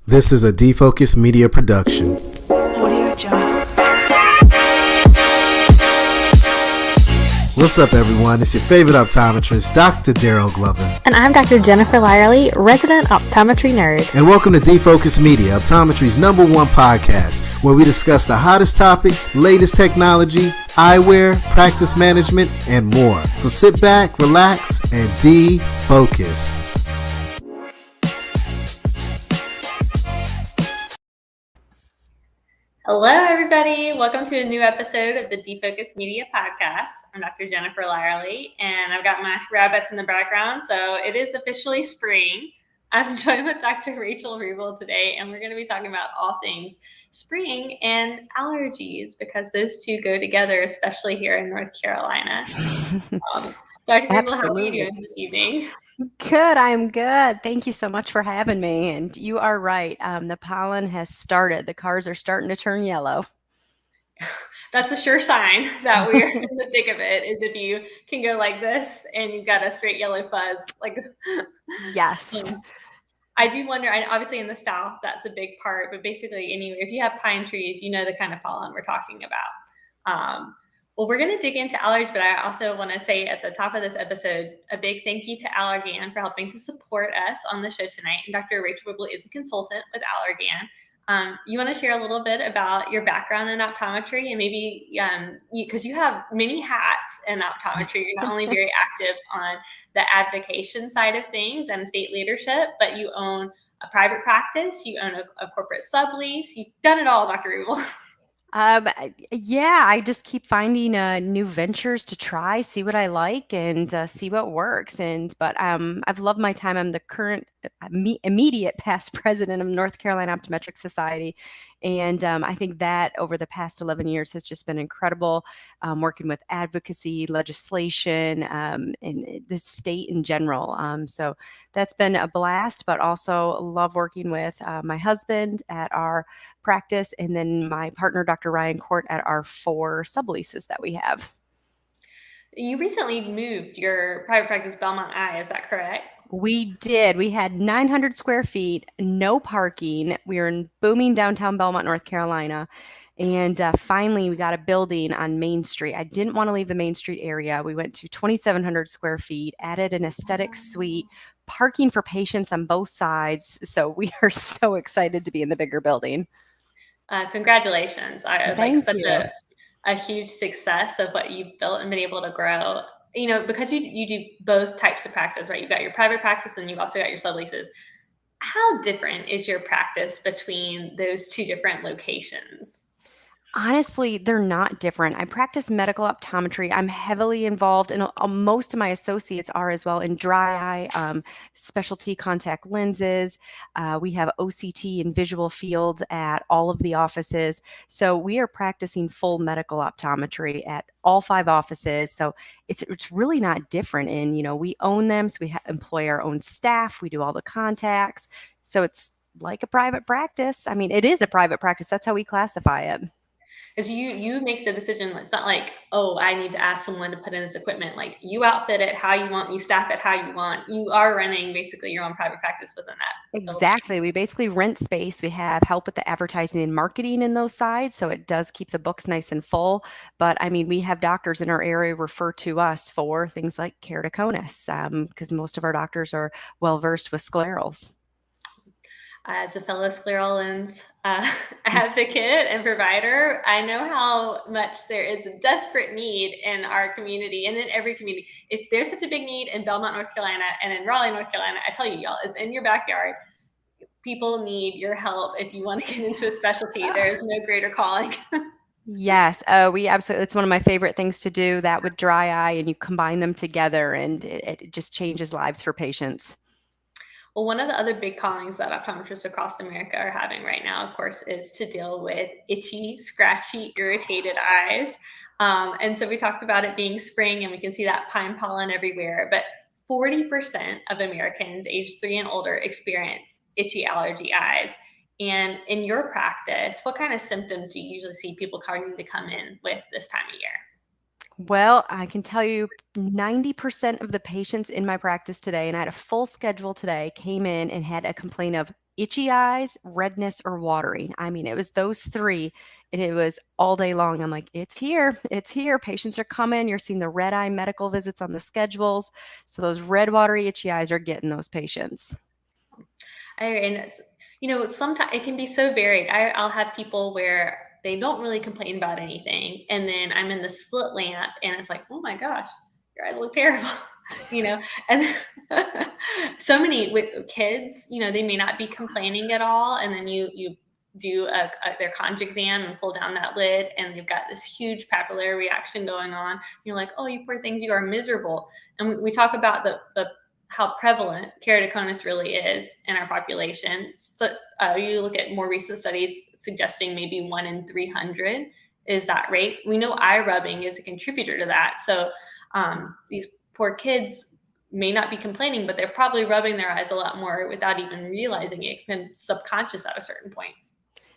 This is a Defocus Media production. Audio Jungle. What's up, everyone? It's your favorite optometrist, Dr. Daryl Glover. And I'm Dr. Jennifer Lyerly, resident optometry nerd. And welcome to Defocus Media, optometry's #1 podcast, where we discuss the hottest topics, latest technology, eyewear, practice management, and more. So sit back, relax, and defocus. Hello, everybody. Welcome to a new episode of the Defocus Media podcast. I'm Dr. Jennifer Lyerly, and I've got my rabbits in the background, so it is officially spring. I'm joined with Dr. Rachel Wruble today, and we're going to be talking about all things spring and allergies, because those two go together, especially here in North Carolina. Dr. Wruble, how are you doing this evening? Good, I'm good. Thank you so much for having me. And you are right. The pollen has started. The cars are starting to turn yellow. That's a sure sign that we're in the thick of it, is if you can go like this and you've got a straight yellow fuzz. Yes. I do wonder, obviously in the South, that's a big part, but basically anywhere, if you have pine trees, you know the kind of pollen we're talking about. Well, we're going to dig into allergies, but I also want to say at the top of this episode, a big thank you to Allergan for helping to support us on the show tonight. And Dr. Rachel Wruble is a consultant with Allergan. You want to share a little bit about your background in optometry, and maybe because you have many hats in optometry. You're not only very active on the advocation side of things and state leadership, but you own a private practice, you own a corporate sublease. You've done it all, Dr. Wruble. Yeah, I just keep finding new ventures to try, see what I like, and see what works. But I've loved my time. I'm the current immediate past president of North Carolina Optometric Society, and I think that over the past 11 years has just been incredible, working with advocacy, legislation, and the state in general. So that's been a blast, but also love working with my husband at our practice, and then my partner, Dr. Ryan Court, at our 4 subleases that we have. You recently moved your private practice, Belmont Eye, is that correct? We did. We had 900 square feet, no parking. We were in booming downtown Belmont, North Carolina. And finally, we got a building on Main Street. I didn't want to leave the Main Street area. We went to 2,700 square feet, added an aesthetic suite, parking for patients on both sides. So we are so excited to be in the bigger building. Congratulations. Thank such you. a huge success of what you've built and been able to grow. You know, because you do both types of practice, right? You've got your private practice and you've also got your subleases. How different is your practice between those two different locations? Honestly, they're not different. I practice medical optometry. I'm heavily involved, and most of my associates are as well, in dry eye, specialty contact lenses. We have OCT and visual fields at all of the offices. So we are practicing full medical optometry at all 5 offices. So it's really not different. And, we own them. So we employ our own staff. We do all the contacts. So it's like a private practice. I mean, it is a private practice. That's how we classify it. Because you make the decision. It's not like, oh, I need to ask someone to put in this equipment. Like, you outfit it how you want, you staff it how you want. You are running basically your own private practice within that. Exactly. We basically rent space. We have help with the advertising and marketing in those sides. So it does keep the books nice and full. But I mean, we have doctors in our area refer to us for things like keratoconus, because most of our doctors are well versed with sclerals. As a fellow scleral lens advocate and provider, I know how much there is a desperate need in our community and in every community. If there's such a big need in Belmont, North Carolina, and in Raleigh, North Carolina, I tell you, y'all, it's in your backyard. People need your help if you want to get into a specialty. There is no greater calling. Yes, we absolutely. It's one of my favorite things to do. That with dry eye, and you combine them together, and it just changes lives for patients. Well, one of the other big callings that optometrists across America are having right now, of course, is to deal with itchy, scratchy, irritated eyes. And so we talked about it being spring, and we can see that pine pollen everywhere. But 40% of Americans age 3 and older experience itchy allergy eyes. And in your practice, what kind of symptoms do you usually see people coming to come in with this time of year? Well, I can tell you 90% of the patients in my practice today, and I had a full schedule today, came in and had a complaint of itchy eyes, redness, or watering. I mean, it was those three, and it was all day long. I'm like, it's here. It's here. Patients are coming. You're seeing the red eye medical visits on the schedules. So those red, watery, itchy eyes are getting those patients. And it's, sometimes it can be so varied. I'll have people where they don't really complain about anything, and then I'm in the slit lamp, and it's like, oh my gosh, your eyes look terrible, And so many with kids, they may not be complaining at all, and then you do their conj exam and pull down that lid, and they've got this huge papillary reaction going on. You're like, oh, you poor things, you are miserable. And we talk about the how prevalent keratoconus really is in our population. So you look at more recent studies suggesting maybe 1 in 300 is that rate. We know eye rubbing is a contributor to that. So these poor kids may not be complaining, but they're probably rubbing their eyes a lot more without even realizing it. It's been subconscious at a certain point.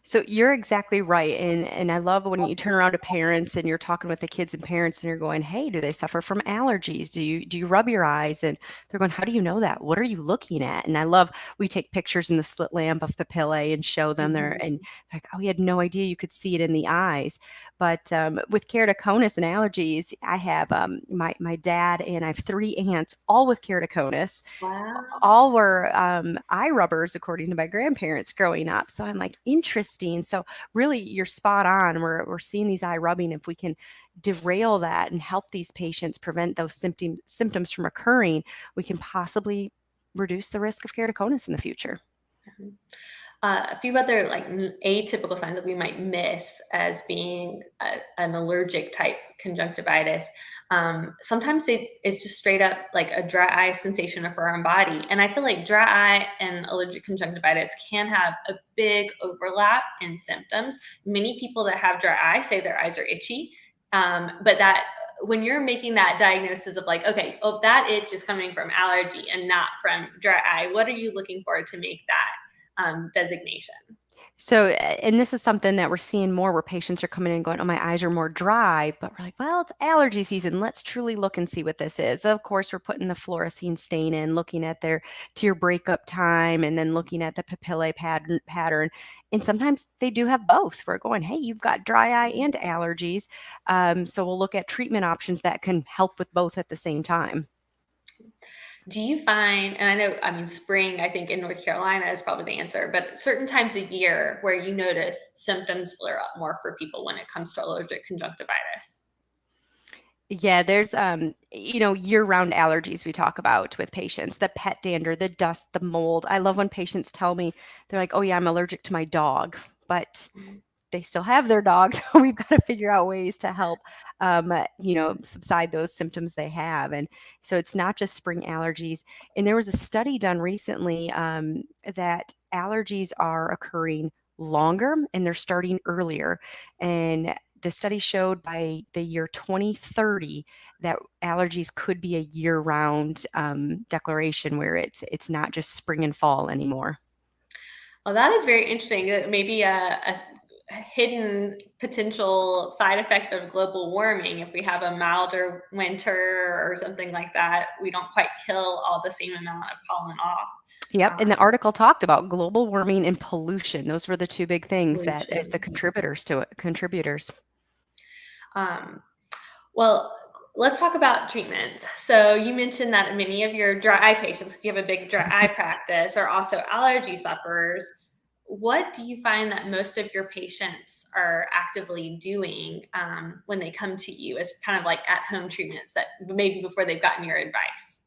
So you're exactly right. And I love when you turn around to parents and you're talking with the kids and parents and you're going, hey, do they suffer from allergies? Do you rub your eyes? And they're going, how do you know that? What are you looking at? And I love, we take pictures in the slit lamp of papillae and show them there, and like, oh, we had no idea you could see it in the eyes. But with keratoconus and allergies, I have my dad and I have 3 aunts, all with keratoconus. Wow. All were eye rubbers, according to my grandparents growing up. So I'm like, interesting. So really, you're spot on. We're seeing these eye rubbing. If we can derail that and help these patients prevent those symptoms from occurring, we can possibly reduce the risk of keratoconus in the future. A few other atypical signs that we might miss as being an allergic type conjunctivitis. Sometimes it's just straight up like a dry eye sensation of our own body. And I feel like dry eye and allergic conjunctivitis can have a big overlap in symptoms. Many people that have dry eye say their eyes are itchy, but that when you're making that diagnosis of like, okay, oh, that itch is coming from allergy and not from dry eye, what are you looking for to make that designation? So, and this is something that we're seeing more where patients are coming in and going, oh, my eyes are more dry, but we're like, well, it's allergy season. Let's truly look and see what this is. Of course, we're putting the fluorescein stain in, looking at their tear breakup time, and then looking at the papillae pattern. And sometimes they do have both. We're going, hey, you've got dry eye and allergies. So we'll look at treatment options that can help with both at the same time. Do you find, and I mean, spring, I think in North Carolina is probably the answer, but certain times of year where you notice symptoms flare up more for people when it comes to allergic conjunctivitis? Yeah, there's year-round allergies we talk about with patients, the pet dander, the dust, the mold. I love when patients tell me, they're like, oh yeah, I'm allergic to my dog, but they still have their dog. So we've got to figure out ways to help, subside those symptoms they have. And so it's not just spring allergies. And there was a study done recently that allergies are occurring longer and they're starting earlier. And the study showed by the year 2030 that allergies could be a year-round declaration where it's not just spring and fall anymore. Well, that is very interesting. Maybe a hidden potential side effect of global warming. If we have a milder winter or something like that, we don't quite kill all the same amount of pollen off. Yep. And the article talked about global warming and pollution. Those were the 2 big things that as the contributors to it. Well, let's talk about treatments. So you mentioned that many of your dry eye patients, because you have a big dry eye practice, are also allergy sufferers. What do you find that most of your patients are actively doing when they come to you as kind of like at-home treatments that maybe before they've gotten your advice?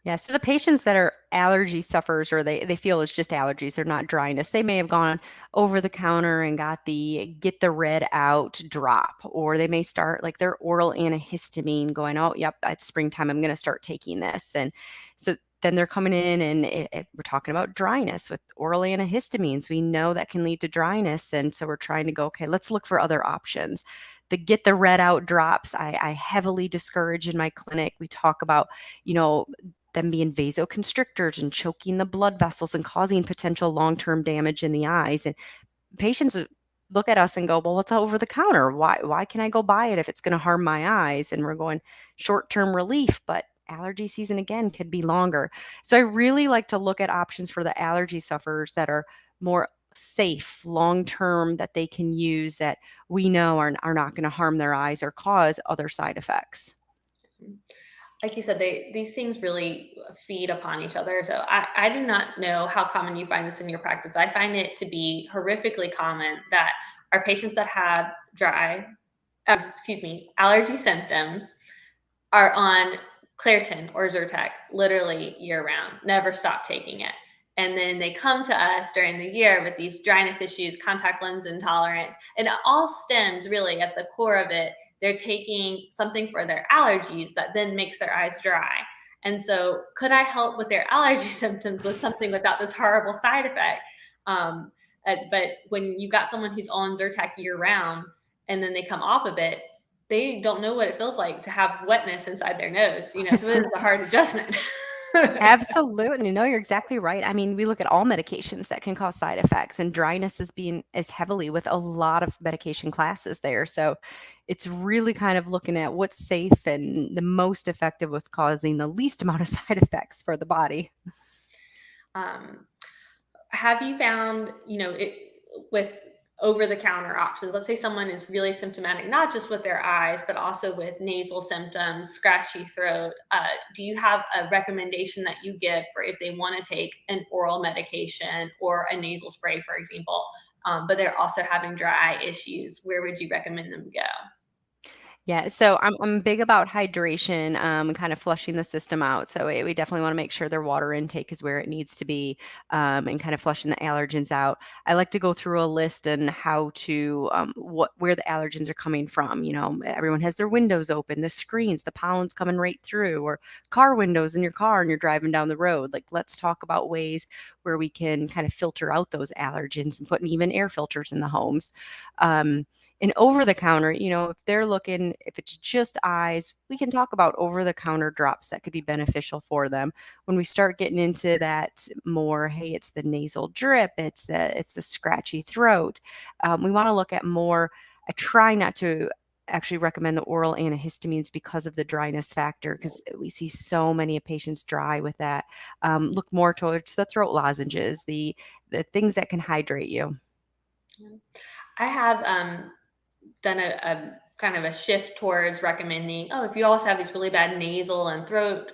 Yeah, so the patients that are allergy sufferers or they feel it's just allergies, they're not dryness, they may have gone over the counter and got the get the red out drop, or they may start like their oral antihistamine going, oh, yep, it's springtime, I'm going to start taking this. And so then they're coming in and we're talking about dryness with oral antihistamines. We know that can lead to dryness. And so we're trying to go, okay, let's look for other options. The get the red out drops, I heavily discourage in my clinic. We talk about, them being vasoconstrictors and choking the blood vessels and causing potential long-term damage in the eyes. And patients look at us and go, well, what's over the counter? Why can I go buy it if it's going to harm my eyes? And we're going short-term relief, but allergy season again could be longer. So I really like to look at options for the allergy sufferers that are more safe long term, that they can use, that we know are not going to harm their eyes or cause other side effects. Like you said, these things really feed upon each other. So I do not know how common you find this in your practice. I find it to be horrifically common that our patients that have allergy symptoms are on Claritin or Zyrtec literally year round, never stop taking it. And then they come to us during the year with these dryness issues, contact lens intolerance, and it all stems really at the core of it. They're taking something for their allergies that then makes their eyes dry. And so, could I help with their allergy symptoms with something without this horrible side effect? But when you got someone who's on Zyrtec year round and then they come off of it, they don't know what it feels like to have wetness inside their nose, so it is a hard adjustment. Absolutely. No, you're exactly right. I mean, we look at all medications that can cause side effects, and dryness is heavily with a lot of medication classes there. So it's really kind of looking at what's safe and the most effective with causing the least amount of side effects for the body. Have you found, with over-the-counter options, let's say someone is really symptomatic, not just with their eyes, but also with nasal symptoms, scratchy throat, do you have a recommendation that you give for if they want to take an oral medication or a nasal spray, for example, but they're also having dry eye issues? Where would you recommend them go? Yeah, so I'm big about hydration, and kind of flushing the system out. So we definitely want to make sure their water intake is where it needs to be, and kind of flushing the allergens out. I like to go through a list and how to where the allergens are coming from. Everyone has their windows open, the screens, the pollen's coming right through, or car windows in your car and you're driving down the road. Like, let's talk about ways where we can kind of filter out those allergens and putting even air filters in the homes. And over the counter, if it's just eyes, we can talk about over the counter drops that could be beneficial for them. When we start getting into that more, hey, it's the nasal drip, it's the scratchy throat. We want to look at more. I try not to actually recommend the oral antihistamines because of the dryness factor, because we see so many patients dry with that. Look more towards the throat lozenges, the things that can hydrate you. I have done a kind of a shift towards recommending, if you also have these really bad nasal and throat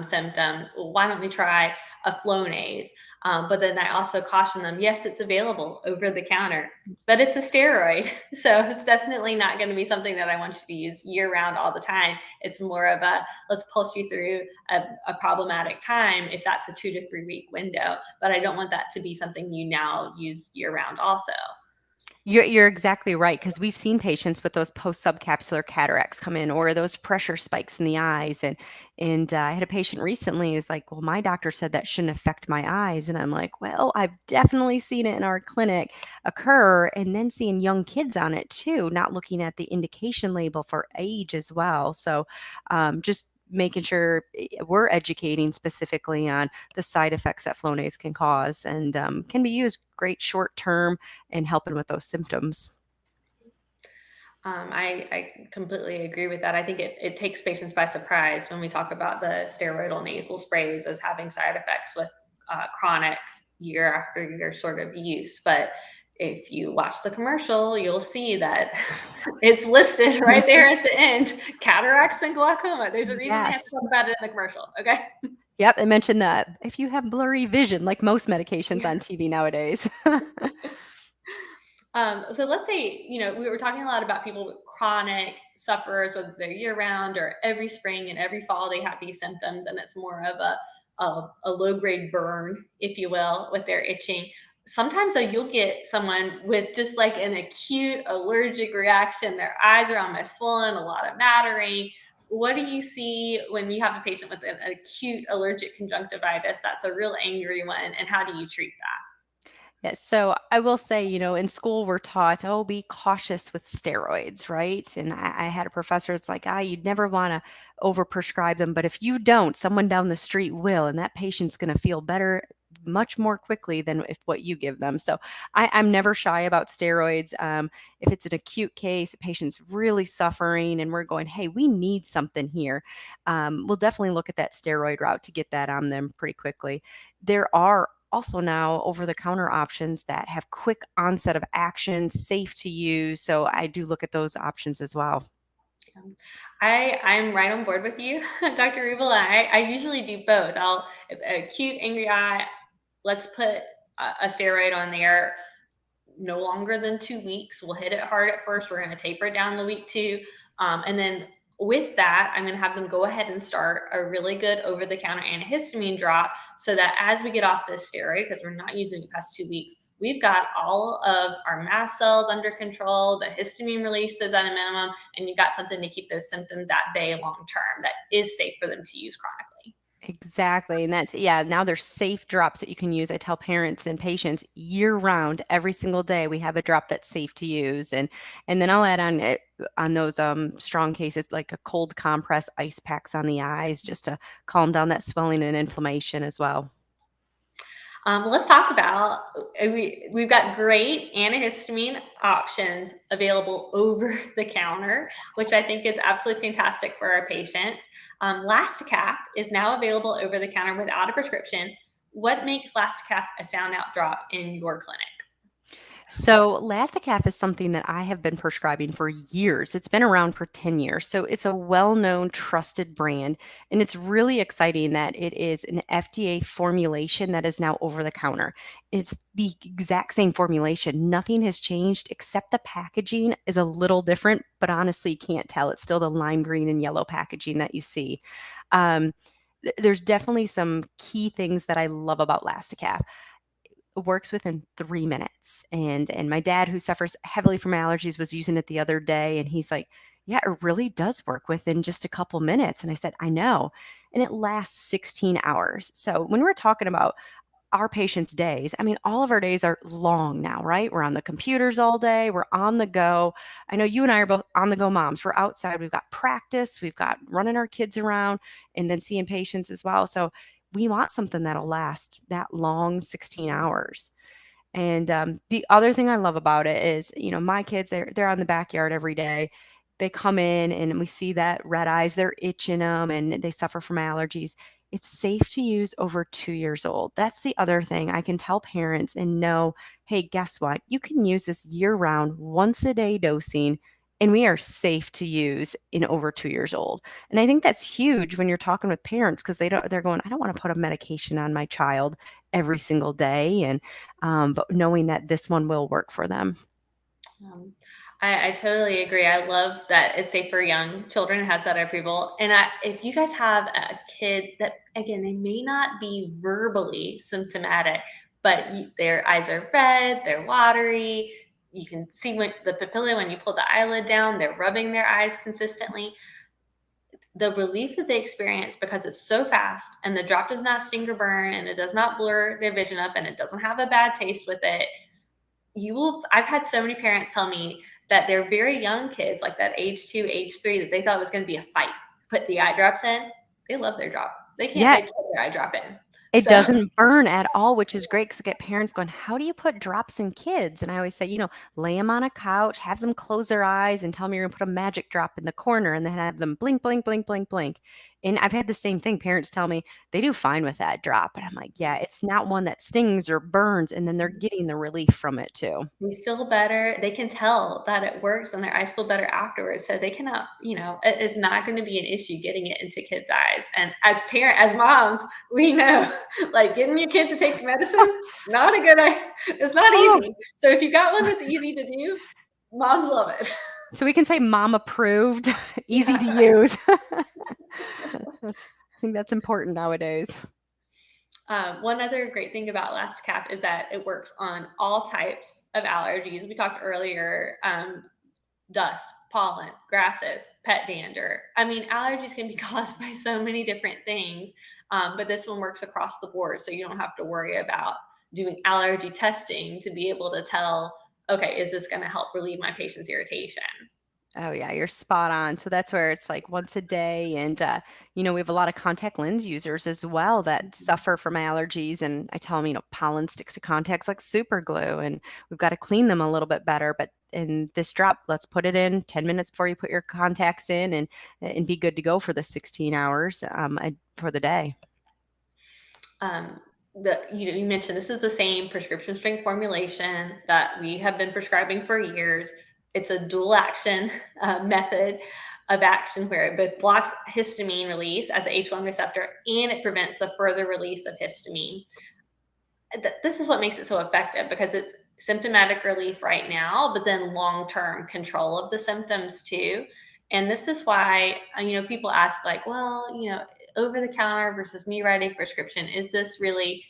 symptoms, well, why don't we try a Flonase? But then I also caution them, yes, it's available over the counter, but it's a steroid. So it's definitely not going to be something that I want you to use year round all the time. It's more of let's pulse you through a problematic time if that's a 2 to 3 week window. But I don't want that to be something you now use year round also. You're exactly right, because we've seen patients with those post-subcapsular cataracts come in, or those pressure spikes in the eyes. And I had a patient recently is like, well, my doctor said that shouldn't affect my eyes. And I'm like, well, I've definitely seen it in our clinic occur, and then seeing young kids on it too, not looking at the indication label for age as well. So just making sure we're educating specifically on the side effects that Flonase can cause, and can be used great short term and helping with those symptoms. I completely agree with that. I think it takes patients by surprise when we talk about the steroidal nasal sprays as having side effects with chronic year after year sort of use. But if you watch the commercial, you'll see that it's listed right there at the end, cataracts and glaucoma. There's a reason they have to Yes. talk about it in the commercial. Okay. Yep. I mentioned that if you have blurry vision, like most medications on TV nowadays. So let's say, we were talking a lot about people with chronic sufferers, whether they're year round or every spring and every fall, they have these symptoms, and it's more of a low grade burn, if you will, with their itching. Sometimes though, you'll get someone with just like an acute allergic reaction. Their eyes are almost swollen, a lot of mattering. What do you see when you have a patient with an acute allergic conjunctivitis that's a real angry one, and how do you treat that? Yes. So I will say, in school we're taught, oh, be cautious with steroids, right? And I had a professor, it's like, you'd never want to overprescribe them. But if you don't, someone down the street will, and that patient's going to feel better much more quickly than if what you give them. So I'm never shy about steroids. If it's an acute case, the patient's really suffering and we're going, hey, we need something here, we'll definitely look at that steroid route to get that on them pretty quickly. There are also now over-the-counter options that have quick onset of action, safe to use. So I do look at those options as well. I'm right on board with you, Dr. Wruble. I usually do both. Acute angry eye, let's put a steroid on there no longer than 2 weeks. We'll hit it hard at first. We're going to taper it down to week 2. And then with that, I'm going to have them go ahead and start a really good over-the-counter antihistamine drop so that as we get off this steroid, because we're not using it past 2 weeks, we've got all of our mast cells under control, the histamine release is at a minimum, and you've got something to keep those symptoms at bay long term that is safe for them to use chronically. Exactly. And that's, now there's safe drops that you can use. I tell parents and patients year round, every single day, we have a drop that's safe to use. And then I'll add on those strong cases, like a cold compress, ice packs on the eyes, just to calm down that swelling and inflammation as well. Let's talk about, we've got great antihistamine options available over the counter, which I think is absolutely fantastic for our patients. Lastacap is now available over the counter without a prescription. What makes Lastacap a sound out drop in your clinic? So Lastacap is something that I have been prescribing for years. It's been around for 10 years. So it's a well-known, trusted brand. And it's really exciting that it is an FDA formulation that is now over the counter. It's the exact same formulation. Nothing has changed except the packaging is a little different, but honestly, you can't tell. It's still the lime green and yellow packaging that you see. There's definitely some key things that I love about Lastacap. Works within 3 minutes. And my dad, who suffers heavily from allergies, was using it the other day and he's like, yeah, it really does work within just a couple minutes. And I said, I know. And it lasts 16 hours. So when we're talking about our patients' days, I mean, all of our days are long now, right? We're on the computers all day, we're on the go. I know you and I are both on the go moms. We're outside, we've got practice, we've got running our kids around and then seeing patients as well. So we want something that'll last that long, 16 hours. And the other thing I love about it is, my kids, they're on the backyard every day. They come in and we see that red eyes, they're itching them and they suffer from allergies. It's safe to use over 2 years old. That's the other thing I can tell parents and know, hey, guess what? You can use this year round, once a day dosing, and we are safe to use in over 2 years old. And I think that's huge when you're talking with parents because they're going, I don't want to put a medication on my child every single day. And but knowing that this one will work for them. I totally agree. I love that it's safe for young children. It has that approval. And if you guys have a kid that, again, they may not be verbally symptomatic, but their eyes are red, they're watery. You can see the papilla when you pull the eyelid down, they're rubbing their eyes consistently. The relief that they experience because it's so fast and the drop does not sting or burn and it does not blur their vision up and it doesn't have a bad taste with it. I've had so many parents tell me that they're very young kids, like that age 2, age 3, that they thought it was going to be a fight. Put the eye drops in. They love their drop. They can't wait to put their eye drop in. It doesn't burn at all, which is great because I get parents going, how do you put drops in kids? And I always say, lay them on a couch, have them close their eyes and tell them you're going to put a magic drop in the corner and then have them blink, blink, blink, blink, blink. And I've had the same thing. Parents tell me they do fine with that drop. And I'm like, yeah, it's not one that stings or burns. And then they're getting the relief from it too. They feel better. They can tell that it works and their eyes feel better afterwards. So they cannot, it's not going to be an issue getting it into kids' eyes. And as moms, we know like getting your kids to take medicine, not a good idea. It's not easy. So if you got one that's easy to do, moms love it. So we can say mom approved, easy to use. I think that's important nowadays. One other great thing about Lastacap is that it works on all types of allergies. We talked earlier, dust, pollen, grasses, pet dander. I mean, allergies can be caused by so many different things, but this one works across the board. So you don't have to worry about doing allergy testing to be able to tell, okay, is this going to help relieve my patient's irritation? Oh yeah, you're spot on. So that's where it's like once a day. And, we have a lot of contact lens users as well that suffer from allergies. And I tell them, pollen sticks to contacts like super glue and we've got to clean them a little bit better. But in this drop, let's put it in 10 minutes before you put your contacts in and be good to go for the 16 hours for the day. You mentioned this is the same prescription strength formulation that we have been prescribing for years. It's a dual action method of action where it both blocks histamine release at the H1 receptor and it prevents the further release of histamine. This is what makes it so effective because it's symptomatic relief right now, but then long-term control of the symptoms too. And this is why, people ask like, well, over the counter versus me writing a prescription, is this really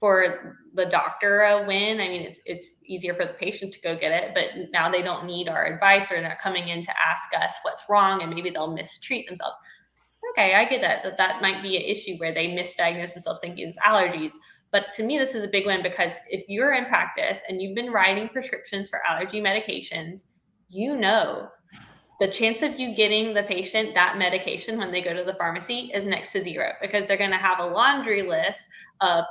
for the doctor a win? I mean, it's easier for the patient to go get it, but now they don't need our advice or they're not coming in to ask us what's wrong and maybe they'll mistreat themselves. Okay, I get that might be an issue where they misdiagnose themselves thinking it's allergies. But to me, this is a big one because if you're in practice and you've been writing prescriptions for allergy medications, the chance of you getting the patient that medication when they go to the pharmacy is next to zero because they're going to have a laundry list of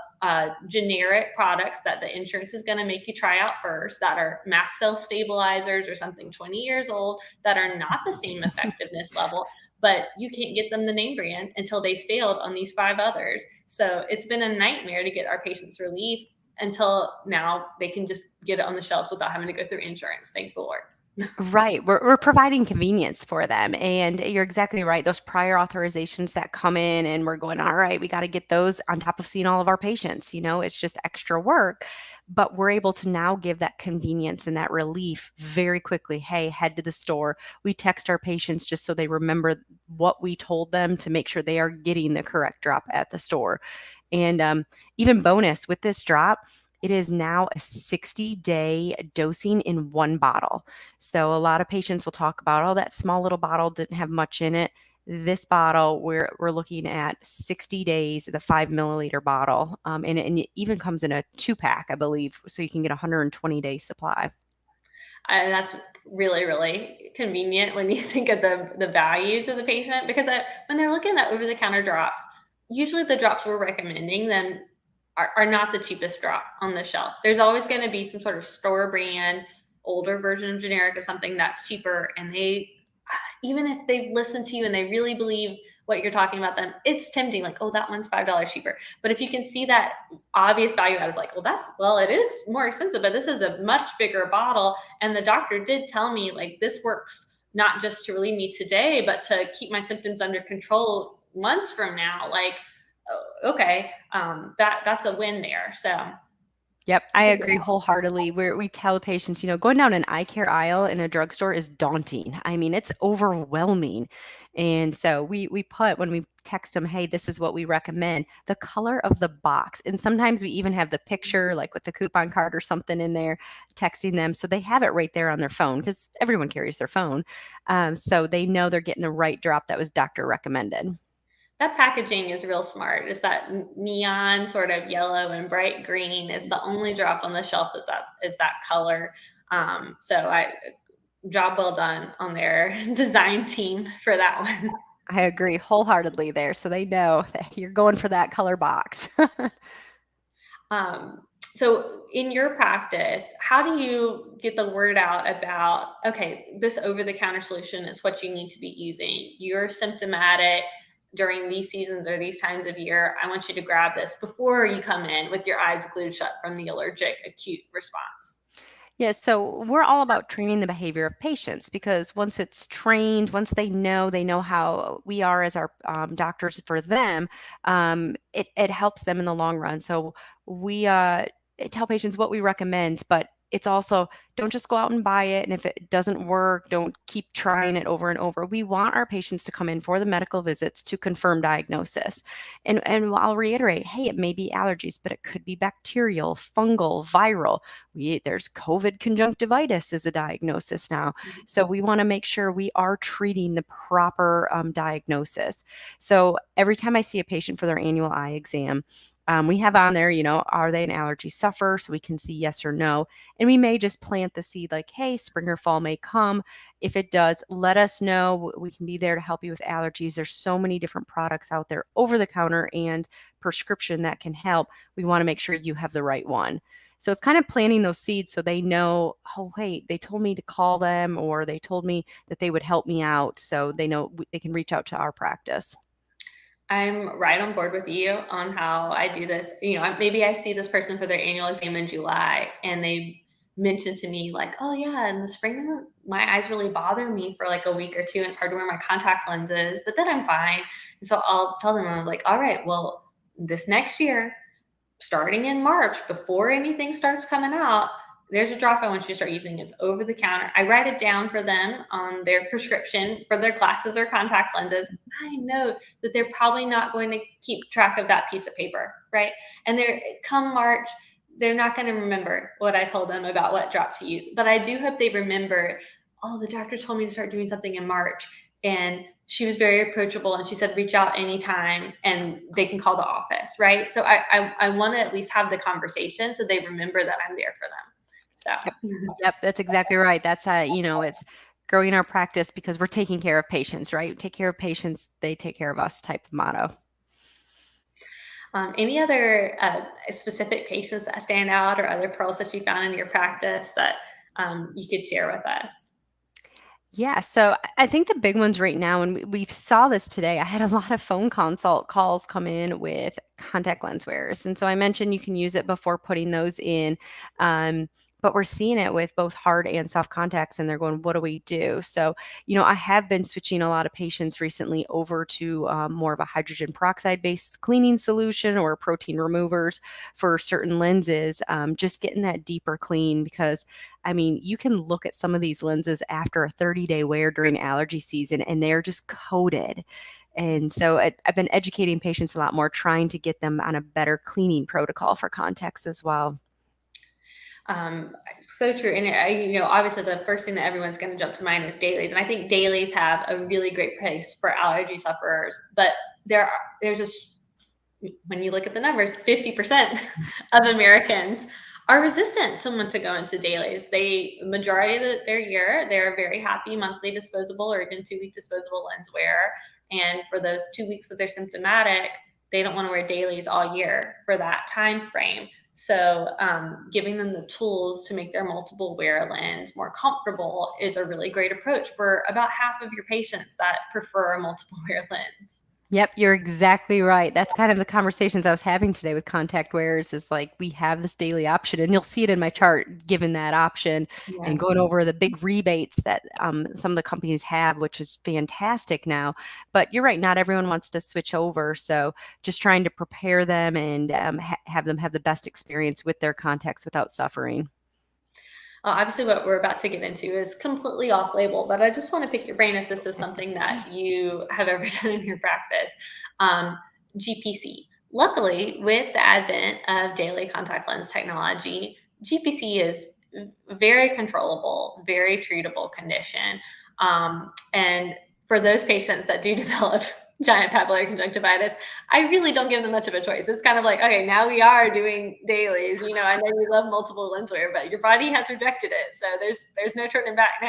generic products that the insurance is going to make you try out first that are mast cell stabilizers or something 20 years old that are not the same effectiveness level, but you can't get them the name brand until they failed on these 5 others. So it's been a nightmare to get our patients relief until now they can just get it on the shelves without having to go through insurance. Thank the Lord. Right. We're providing convenience for them. And you're exactly right. Those prior authorizations that come in and we're going, all right, we got to get those on top of seeing all of our patients. It's just extra work. But we're able to now give that convenience and that relief very quickly. Hey, head to the store. We text our patients just so they remember what we told them to make sure they are getting the correct drop at the store. And even bonus with this drop, it is now a 60-day dosing in one bottle. So a lot of patients will talk about, oh, that small little bottle didn't have much in it. This bottle, we're looking at 60 days, the 5 milliliter bottle. And it even comes in a 2-pack, I believe, so you can get a 120-day supply. And that's really, really convenient when you think of the value to the patient because when they're looking at over-the-counter drops, usually the drops we're recommending them are not the cheapest drop on the shelf. There's always going to be some sort of store brand, older version of generic or something that's cheaper. And even if they've listened to you and they really believe what you're talking about them, it's tempting like, oh, that one's $5 cheaper. But if you can see that obvious value out of like, it is more expensive, but this is a much bigger bottle. And the doctor did tell me like, this works not just to relieve me today, but to keep my symptoms under control months from now. Like, okay, that's a win there. So Yep, I agree wholeheartedly. We tell patients, going down an eye care aisle in a drugstore is daunting. I mean, it's overwhelming. And so we put, when we text them, hey, this is what we recommend, the color of the box. And sometimes we even have the picture, like with the coupon card or something in there, texting them. So they have it right there on their phone because everyone carries their phone. So they know they're getting the right drop that was doctor recommended. That packaging is real smart. It's that neon sort of yellow and bright green is the only drop on the shelf that is that color. Job well done on their design team for that one. I agree wholeheartedly there. So they know that you're going for that color box. So in your practice, how do you get the word out about, okay, this over-the-counter solution is what you need to be using. You're symptomatic during these seasons or these times of year. I want you to grab this before you come in with your eyes glued shut from the allergic acute response. Yeah, so we're all about training the behavior of patients because once it's trained, once they know how we are as our doctors for them, it helps them in the long run. So we tell patients what we recommend, but it's also don't just go out and buy it. And if it doesn't work, don't keep trying it over and over. We want our patients to come in for the medical visits to confirm diagnosis. And I'll reiterate, hey, it may be allergies, but it could be bacterial, fungal, viral. There's COVID conjunctivitis as a diagnosis now. So we want to make sure we are treating the proper diagnosis. So every time I see a patient for their annual eye exam, We have on there, are they an allergy sufferer? So we can see yes or no. And we may just plant the seed like, hey, spring or fall may come. If it does, let us know. We can be there to help you with allergies. There's so many different products out there, over the counter and prescription, that can help. We want to make sure you have the right one. So it's kind of planting those seeds so they know, oh, wait, they told me to call them, or they told me that they would help me out. So they know they can reach out to our practice. I'm right on board with you on how I do this. Maybe I see this person for their annual exam in July and they mention to me like, oh yeah, in the spring, my eyes really bother me for like a week or two. And it's hard to wear my contact lenses, but then I'm fine. And so I'll tell them, I'm like, all right, well, this next year, starting in March, before anything starts coming out, there's a drop I want you to start using. It's over the counter. I write it down for them on their prescription for their glasses or contact lenses. I know that they're probably not going to keep track of that piece of paper, right? And come March, they're not going to remember what I told them about what drop to use. But I do hope they remember, oh, the doctor told me to start doing something in March. And she was very approachable, and she said, reach out anytime and they can call the office, right? So I want to at least have the conversation so they remember that I'm there for them. So Yep, that's exactly right. That's it's growing our practice because we're taking care of patients, right? Take care of patients, they take care of us type of motto. Any other specific patients that stand out, or other pearls that you found in your practice that you could share with us? Yeah, so I think the big ones right now, and we saw this today, I had a lot of phone consult calls come in with contact lens wearers. And so I mentioned you can use it before putting those in. But we're seeing it with both hard and soft contacts, and they're going, what do we do? So, I have been switching a lot of patients recently over to more of a hydrogen peroxide based cleaning solution or protein removers for certain lenses, just getting that deeper clean because you can look at some of these lenses after a 30-day wear during allergy season, and they're just coated. And so I've been educating patients a lot more, trying to get them on a better cleaning protocol for contacts as well. So true. And obviously the first thing that everyone's going to jump to mind is dailies. And I think dailies have a really great place for allergy sufferers, but when you look at the numbers, 50% of Americans are resistant to go into dailies. Majority of their year, they're very happy monthly disposable or even 2-week disposable lens wear. And for those 2 weeks that they're symptomatic, they don't want to wear dailies all year for that time frame. So giving them the tools to make their multiple wear lens more comfortable is a really great approach for about half of your patients that prefer a multiple wear lens. Yep, you're exactly right. That's kind of the conversations I was having today with contact wearers, is like, we have this daily option, and you'll see it in my chart, given that option, and going over the big rebates that some of the companies have, which is fantastic now. But you're right, not everyone wants to switch over. So just trying to prepare them and have them have the best experience with their contacts without suffering. Obviously, what we're about to get into is completely off label, but I just want to pick your brain if this is something that you have ever done in your practice. GPC. Luckily, with the advent of daily contact lens technology, GPC is very controllable, very treatable condition. And for those patients that do develop giant papillary conjunctivitis, I really don't give them much of a choice. It's kind of like, okay, now we are doing dailies. I know you love multiple lens wear, but your body has rejected it. So there's no turning back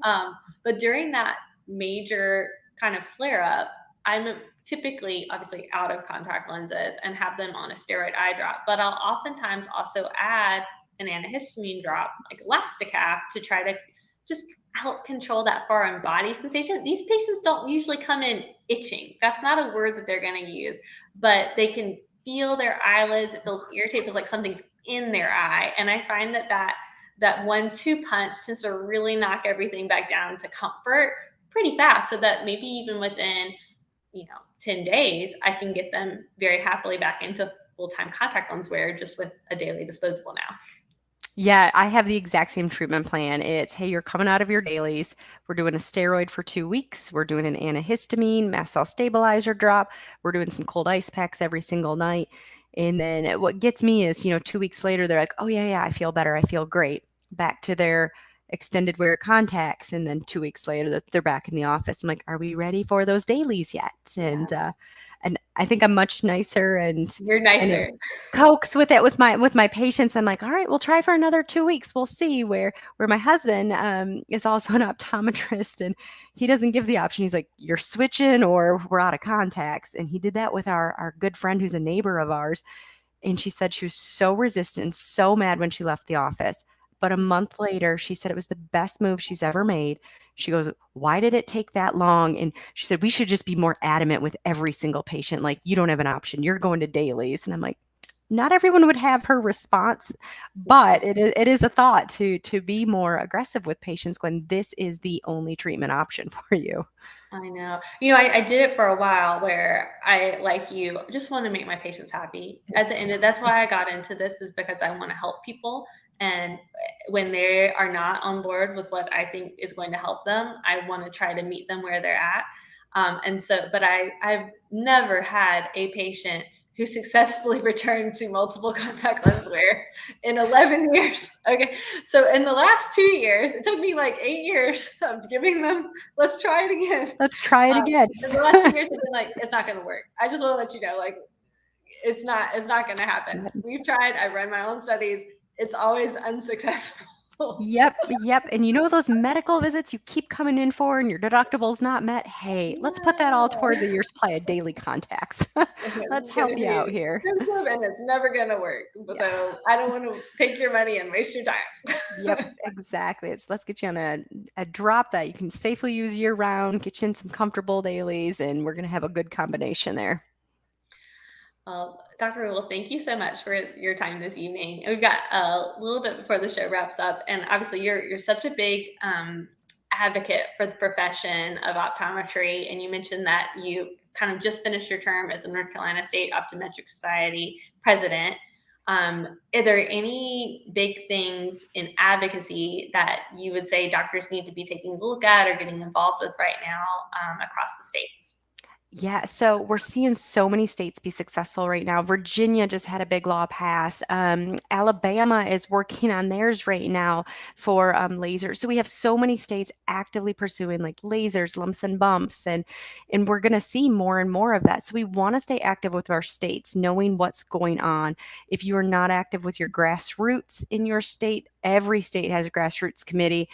now. But during that major kind of flare up, I'm typically obviously out of contact lenses and have them on a steroid eye drop, but I'll oftentimes also add an antihistamine drop like Elasticap to try to just help control that foreign body sensation. These patients don't usually come in itching. That's not a word that they're going to use, but they can feel their eyelids. It feels irritated. It feels like something's in their eye. And I find that 1-2 punch tends to really knock everything back down to comfort pretty fast, so that maybe even within 10 days, I can get them very happily back into full-time contact lens wear just with a daily disposable now. Yeah, I have the exact same treatment plan. It's, hey, you're coming out of your dailies. We're doing a steroid for 2 weeks. We're doing an antihistamine, mast cell stabilizer drop. We're doing some cold ice packs every single night. And then what gets me is, 2 weeks later, they're like, oh, yeah, I feel better. I feel great. Back to their extended wear contacts. And then 2 weeks later, they're back in the office. I'm like, are we ready for those dailies yet? And and I think I'm much nicer and You're nicer. coax with it with my patients. I'm like, all right, we'll try for another 2 weeks. We'll see. Where my husband is also an optometrist, and he doesn't give the option. He's like, you're switching or we're out of contacts. And he did that with our good friend who's a neighbor of ours. And she said she was so resistant and so mad when she left the office. But a month later, she said it was the best move she's ever made. She goes, why did it take that long? And she said, we should just be more adamant with every single patient. Like, you don't have an option. You're going to dailies. And I'm like, not everyone would have her response, but it is a thought to be more aggressive with patients when this is the only treatment option for you. I know. I did it for a while where I, like you, just want to make my patients happy. At the end of that's why I got into this, is because I want to help people. And when they are not on board with what I think is going to help them, I want to try to meet them where they're at. But I've never had a patient who successfully returned to multiple contact lens wear in 11 years. Okay. So in the last 2 years, it took me like 8 years of giving them, let's try it again. Let's try it again. In the last 2 years, I've been like, it's not going to work. I just want to let you know, like, it's not going to happen. We've tried, I run my own studies. It's always unsuccessful. Yep. And those medical visits you keep coming in for and your deductible's not met. Hey, let's put that all towards a year's supply of daily contacts. Let's help you out here. Expensive and it's never going to work. So I don't want to take your money and waste your time. Yep, exactly. Let's get you on a drop that you can safely use year round, get you in some comfortable dailies, and we're going to have a good combination there. Dr. Wruble, thank you so much for your time this evening. We've got a little bit before the show wraps up, and obviously you're such a big advocate for the profession of optometry, and you mentioned that you kind of just finished your term as a North Carolina State Optometric Society president. Are there any big things in advocacy that you would say doctors need to be taking a look at or getting involved with right now across the states? Yeah, so we're seeing so many states be successful right now. Virginia just had a big law pass. Alabama is working on theirs right now for lasers. So we have so many states actively pursuing like lasers, lumps and bumps, and we're going to see more and more of that. So we want to stay active with our states, knowing what's going on. If you are not active with your grassroots in your state, every state has a grassroots committee.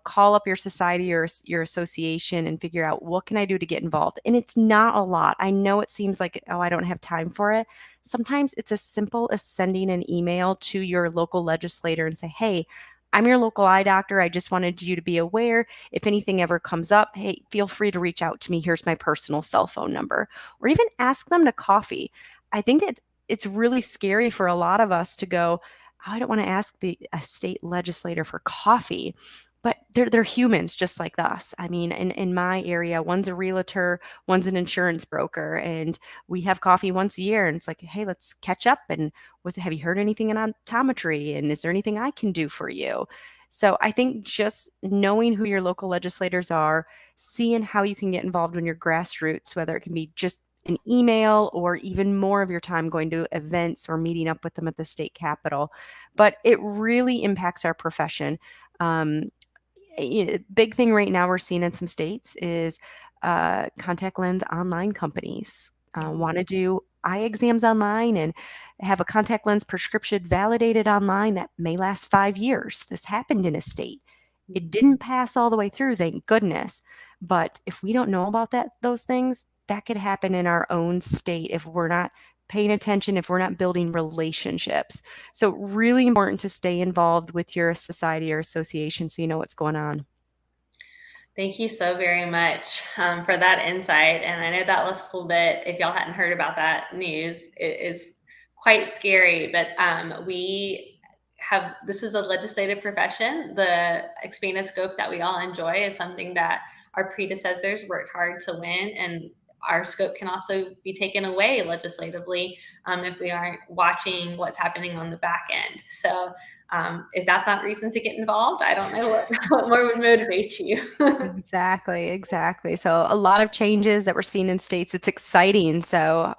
Call up your society or your association and figure out what can I do to get involved. And it's not a lot. I know it seems like, oh, I don't have time for it. Sometimes it's as simple as sending an email to your local legislator and say, hey, I'm your local eye doctor. I just wanted you to be aware. If anything ever comes up, hey, feel free to reach out to me. Here's my personal cell phone number. Or even ask them to coffee. I think that it's really scary for a lot of us to go, oh, I don't want to ask a state legislator for coffee. But they're humans just like us. I mean, in my area, one's a realtor, one's an insurance broker, and we have coffee once a year. And it's like, hey, let's catch up. And have you heard anything in optometry? And is there anything I can do for you? So I think just knowing who your local legislators are, seeing how you can get involved in your grassroots, whether it can be just an email or even more of your time going to events or meeting up with them at the state capitol. But it really impacts our profession. Big thing right now we're seeing in some states is contact lens online companies want to do eye exams online and have a contact lens prescription validated online that may last 5 years. This happened in a state. It didn't pass all the way through, thank goodness. But if we don't know about those things, that could happen in our own state if we're not paying attention, if we're not building relationships. So really important to stay involved with your society or association so you know what's going on. Thank you so very much for that insight. And I know that last little bit, if y'all hadn't heard about that news, it is quite scary. But this is a legislative profession. The expanded scope that we all enjoy is something that our predecessors worked hard to win, and our scope can also be taken away legislatively if we aren't watching what's happening on the back end. So if that's not reason to get involved, I don't know what more would motivate you. Exactly. So a lot of changes that we're seeing in states. It's exciting. So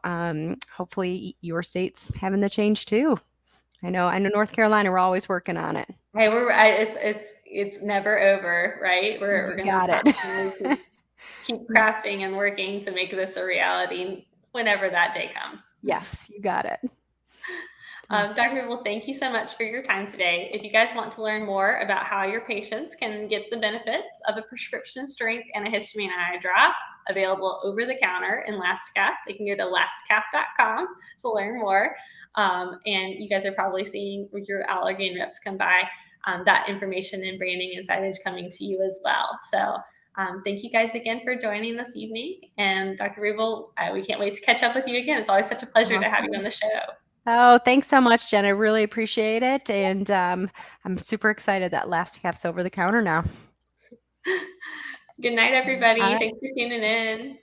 hopefully your state's having the change too. I know North Carolina, we're always working on it. Hey, it's never over, right? We're got it. Keep crafting and working to make this a reality whenever that day comes. Yes, you got it. Dr. Wruble, thank you so much for your time today. If you guys want to learn more about how your patients can get the benefits of a prescription strength antihistamine eye drop available over the counter in LastCap, they can go to lastcap.com to learn more. And you guys are probably seeing your Allergan reps come by, that information and branding and signage coming to you as well. So thank you guys again for joining this evening. And Dr. Wruble, we can't wait to catch up with you again. It's always such a pleasure to have you on the show. Oh, thanks so much, Jen. I really appreciate it. And I'm super excited that LastCap's over the counter now. Good night, everybody. Thanks for tuning in.